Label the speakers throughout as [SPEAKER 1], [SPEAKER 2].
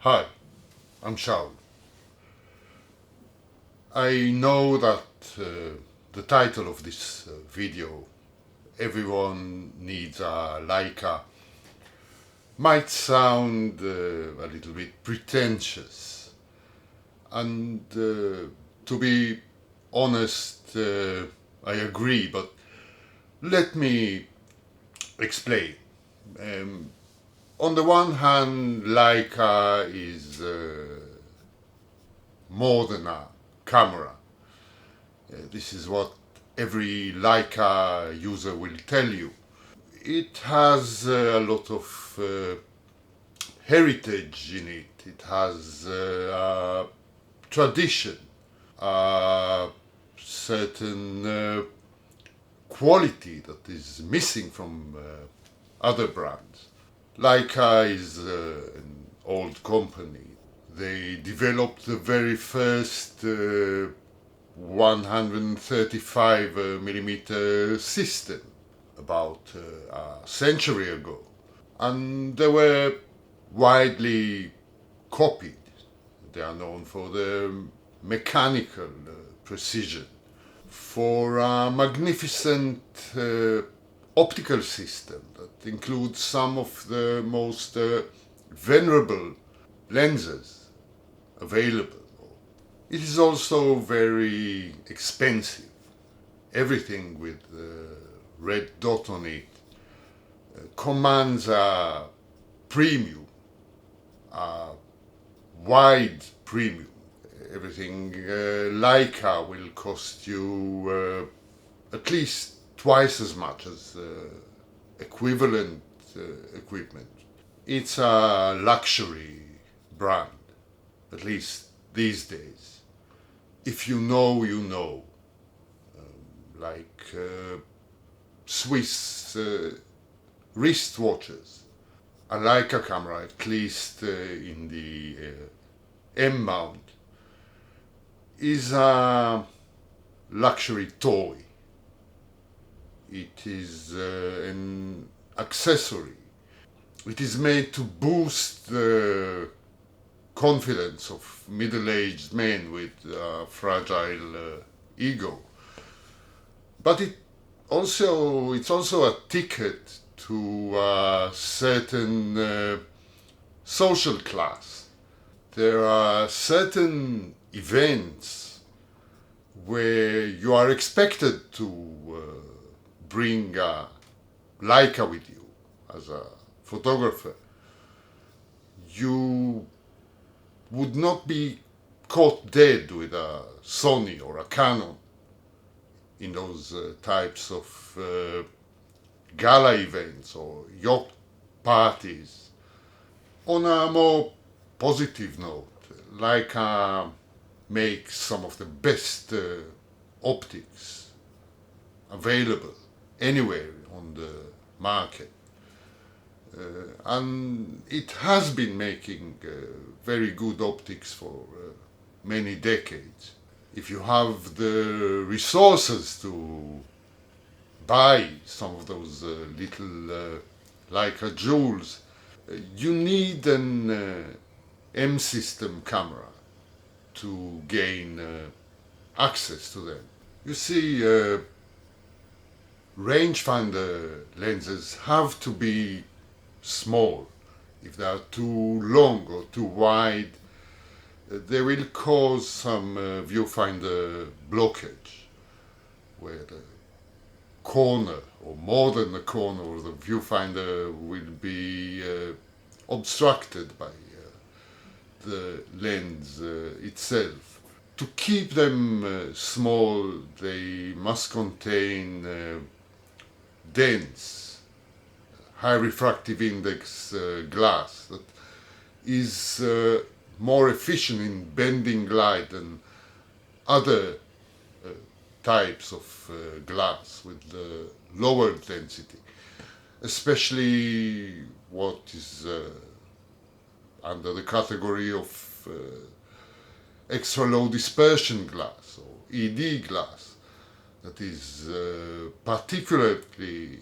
[SPEAKER 1] Hi, I'm Shaul. I know that the title of this video, Everyone Needs a Leica, might sound a little bit pretentious. And to be honest, I agree, but let me explain. Um, on the one hand, Leica is more than a camera. This is what every Leica user will tell you. It has a lot of heritage in it. It has a tradition, a certain quality that is missing from other brands. Leica is an old company. They developed the very first 135 millimeter system about a century ago, and they were widely copied. They are known for their mechanical precision, for a magnificent optical system that includes some of the most venerable lenses available. It is also very expensive. Everything with the red dot on it commands a premium, a wide premium. Everything Leica will cost you at least twice as much as equivalent equipment. It's a luxury brand, at least these days. If you know, you know. Like Swiss wristwatches. A Leica camera, at least in the M mount, is a luxury toy. It is an accessory. It is made to boost the confidence of middle-aged men with a fragile ego. But it's also a ticket to a certain social class. There are certain events where you are expected to bring a Leica with you as a photographer. You would not be caught dead with a Sony or a Canon in those types of gala events or yacht parties. On a more positive note, Leica makes some of the best optics available anywhere on the market. And it has been making very good optics for many decades. If you have the resources to buy some of those little Leica jewels, you need an M system camera to gain access to them. You see, rangefinder lenses have to be small. If they are too long or too wide, they will cause some viewfinder blockage, where the corner or more than the corner of the viewfinder will be obstructed by the lens itself. To keep them small, they must contain dense, high refractive index glass that is more efficient in bending light than other types of glass with lower density, especially what is under the category of extra low dispersion glass or ED glass, that is particularly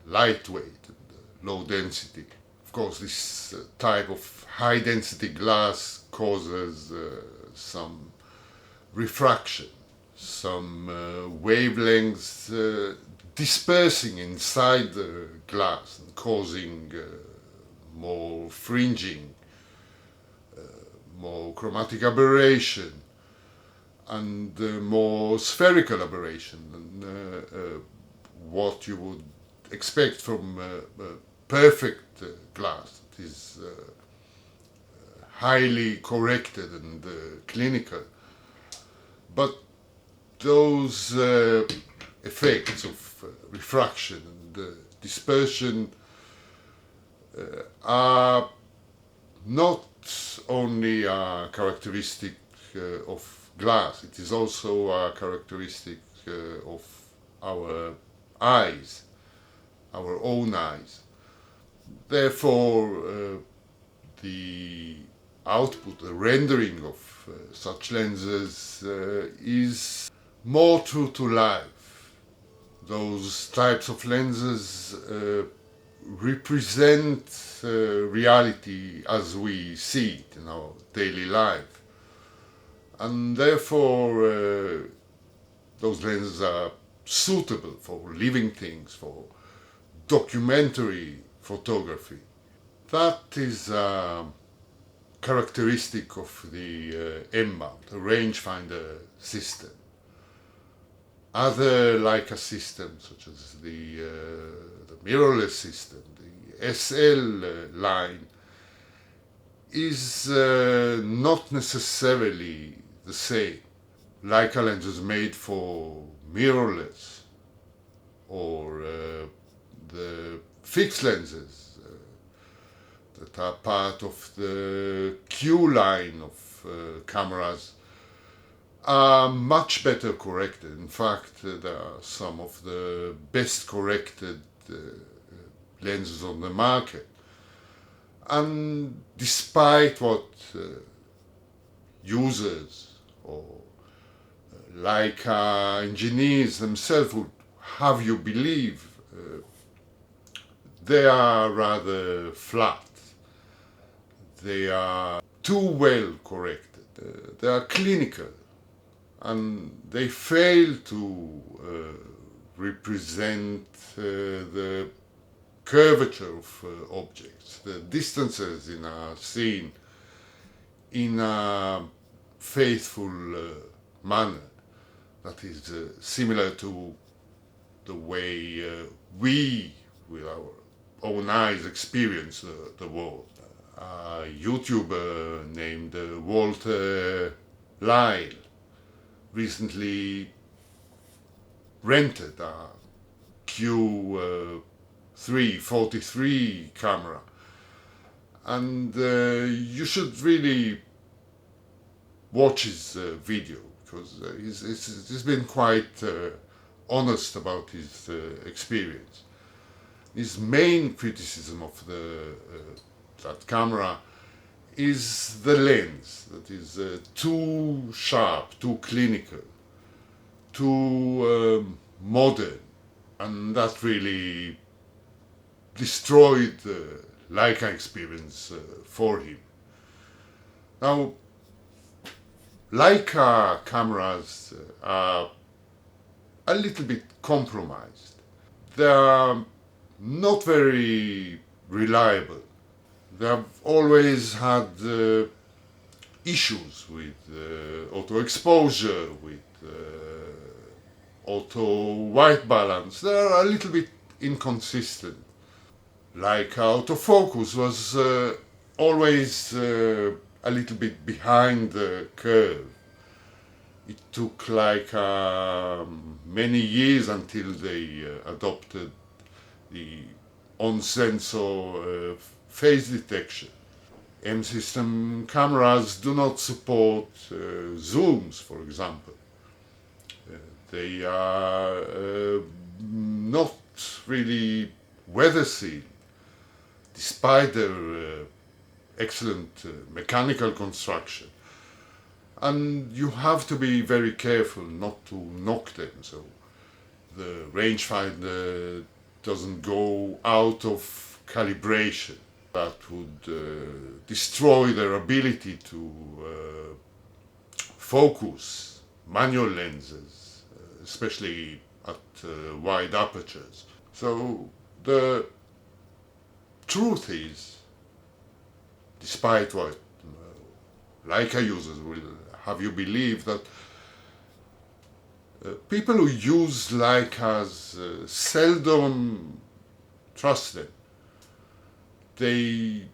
[SPEAKER 1] lightweight and low density. Of course, this type of high density glass causes some refraction, some wavelengths dispersing inside the glass and causing more fringing, more chromatic aberration, and more spherical aberration than what you would expect from perfect glass. It is highly corrected and clinical. But those effects of refraction and dispersion are not only a characteristic of glass, it is also a characteristic of our eyes, our own eyes. Therefore, the output, the rendering of such lenses is more true to life. Those types of lenses represent reality as we see it in our daily life. And therefore, those lenses are suitable for living things, for documentary photography. That is a characteristic of the M-mount, the rangefinder system. Other Leica systems, such as the mirrorless system, the SL line, is not necessarily the same. Leica lenses made for mirrorless or the fixed lenses that are part of the Q line of cameras are much better corrected. In fact, there are some of the best corrected lenses on the market. And despite what users or Leica engineers themselves would have you believe, they are rather flat. They are too well corrected. They are clinical, and they fail to represent the curvature of objects, the distances in a scene, in a faithful manner that is similar to the way we, with our own eyes, experience the world. A YouTuber named Lyle recently rented a Q343 camera, and you should really watch his video, because he's been quite honest about his experience. His main criticism of that camera is the lens that is too sharp, too clinical, too modern, and that really destroyed the Leica experience for him. Now, Leica cameras are a little bit compromised. They are not very reliable. They have always had issues with auto exposure, with auto white balance. They are a little bit inconsistent. Like autofocus was always a little bit behind the curve. It took like many years until they adopted the on-sensor phase detection. M-system cameras do not support zooms, for example. They are not really weather sealed, despite their excellent mechanical construction. And you have to be very careful not to knock them, so the rangefinder doesn't go out of calibration. that would destroy their ability to focus manual lenses, especially at wide apertures. So the truth is, despite what Leica users will have you believe, that people who use Leicas seldom trust them. They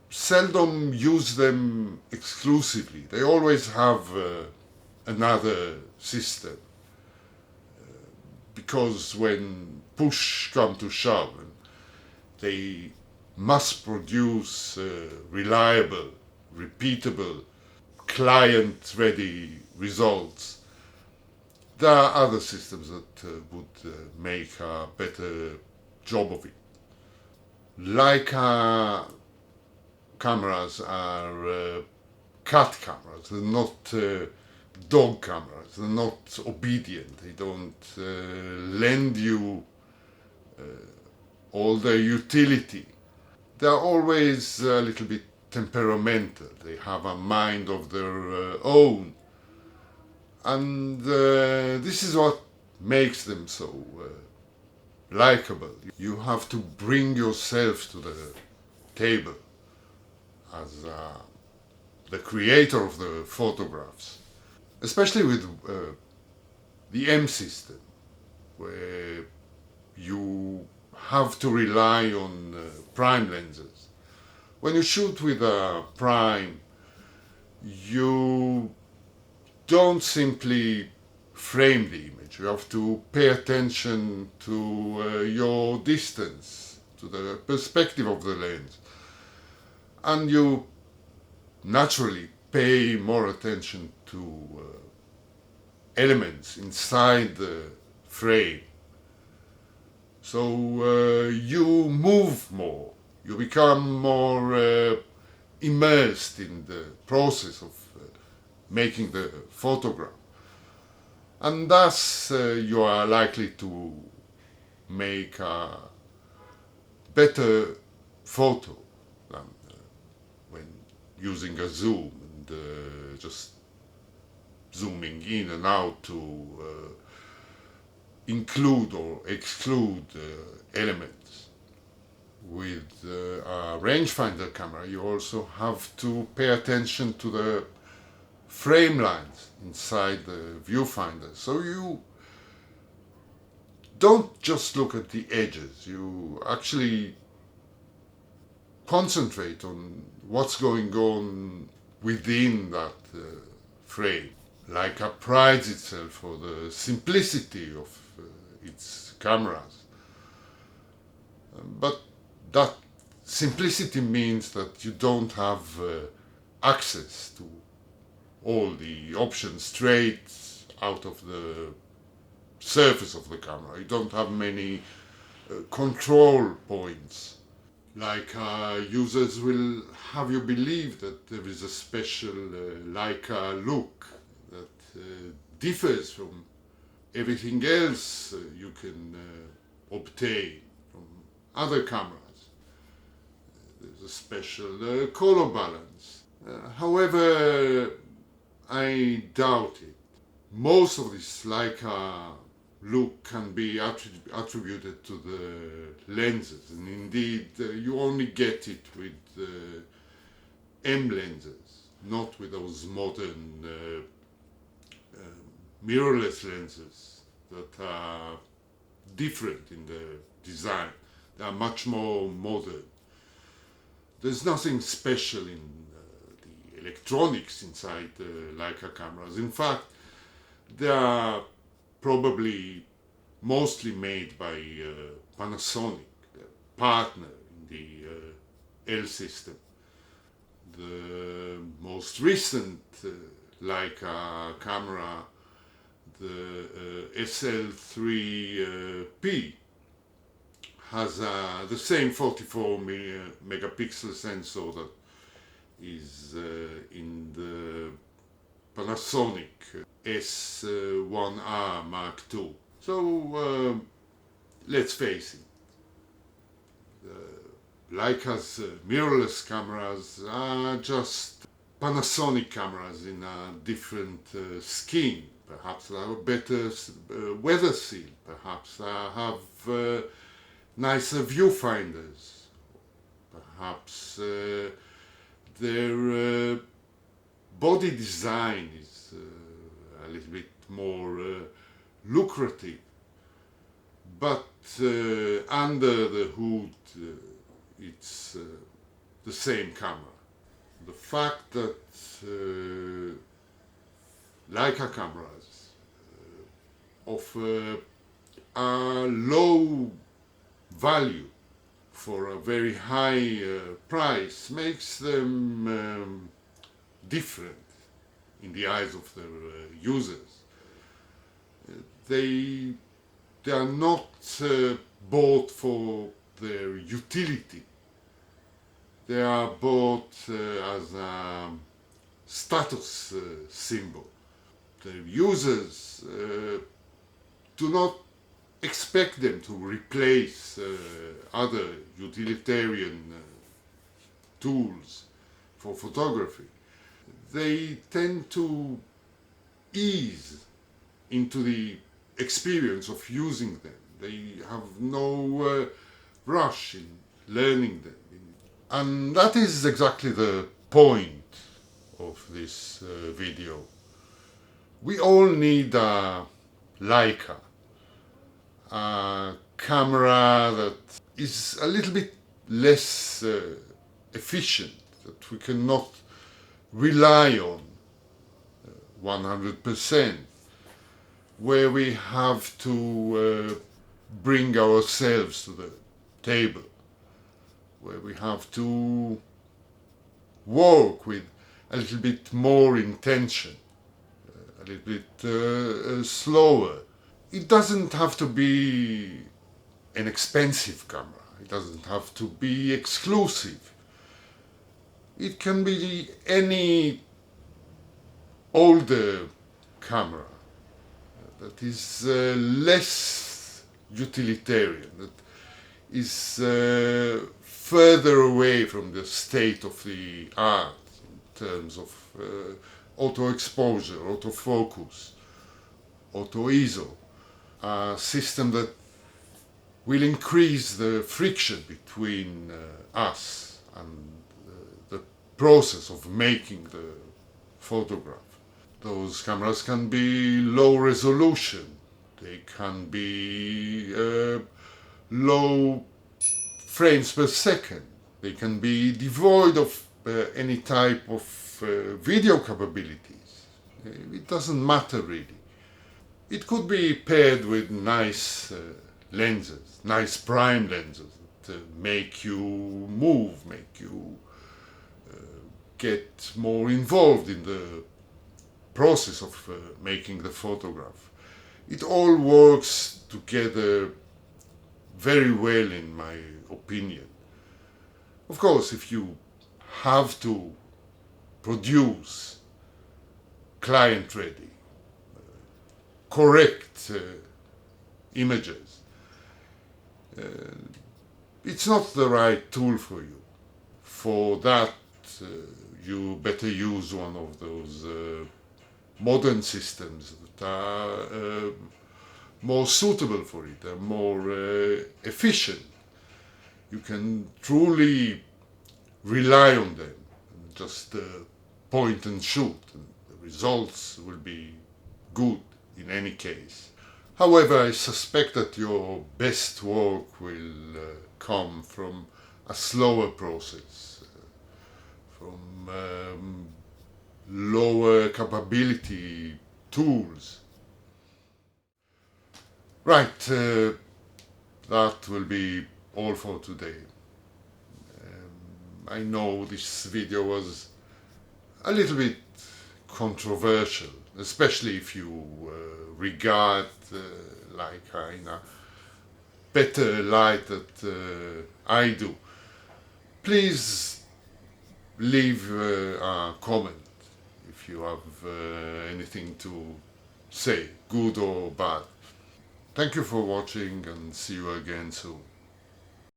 [SPEAKER 1] seldom use them exclusively. They always have another system. Because when push come to shove, they must produce reliable, repeatable, client-ready results. There are other systems that would make a better job of it. Leica cameras are cat cameras, they're not dog cameras, they're not obedient, they don't lend you all their utility. They're always a little bit temperamental, they have a mind of their own. And this is what makes them so likable. You have to bring yourself to the table as the creator of the photographs, especially with the M system, where you have to rely on prime lenses. When you shoot with a prime, you don't simply frame the image. You have to pay attention to your distance, to the perspective of the lens. And you naturally pay more attention to elements inside the frame. So you move more. You become more immersed in the process of making the photograph. And thus you are likely to make a better photo than when using a zoom and just zooming in and out to include or exclude elements. With a rangefinder camera, you also have to pay attention to the frame lines inside the viewfinder. So you don't just look at the edges, you actually concentrate on what's going on within that frame. Leica prides itself for the simplicity of its cameras. But that simplicity means that you don't have access to all the options straight out of the surface of the camera. You don't have many control points. Leica users will have you believe that there is a special Leica look that differs from everything else you can obtain from other cameras. There's a special color balance. However, I doubt it. Most of this Leica look can be attributed to the lenses, and indeed you only get it with M lenses, not with those modern mirrorless lenses that are different in the design. They are much more modern. There's nothing special in the electronics inside the Leica cameras. In fact, they are probably mostly made by Panasonic, the partner in the L system. The most recent Leica camera, the SL3P, has the same 44 megapixel sensor that is in the Panasonic S1R Mark II. So let's face it, the Leica's mirrorless cameras are just Panasonic cameras in a different skin. Perhaps they have a better weather seal, perhaps they have nicer viewfinders, perhaps their body design is a little bit more lucrative. But under the hood, it's the same camera. The fact that Leica cameras offer a low value for a very high price makes them different in the eyes of their users. They are not bought for their utility. They are bought as a status symbol. The users do not expect them to replace other utilitarian tools for photography. They tend to ease into the experience of using them. They have no rush in learning them. And that is exactly the point of this video. We all need a Leica, a camera that is a little bit less efficient, that we cannot rely on 100%, where we have to bring ourselves to the table, where we have to work with a little bit more intention, a little bit slower. It doesn't have to be an expensive camera, it doesn't have to be exclusive. It can be any older camera that is less utilitarian, that is further away from the state of the art in terms of auto exposure, autofocus, auto ISO, a system that will increase the friction between us and the process of making the photograph. Those cameras can be low resolution, they can be low frames per second, they can be devoid of any type of video capabilities. It doesn't matter really. It could be paired with nice lenses, nice prime lenses that make you move, make you get more involved in the process of making the photograph. It all works together very well in my opinion. Of course, if you have to produce client ready, correct images, it's not the right tool for you. For that, you better use one of those modern systems that are more suitable for it, are more efficient. You can truly rely on them, just point and shoot, and the results will be good in any case. However, I suspect that your best work will come from a slower process, from lower capability tools. Right, that will be all for today. I know this video was a little bit controversial, especially if you regard Leica in a better light that I do. Please leave a comment if you have anything to say, good or bad. Thank you for watching and see you again soon.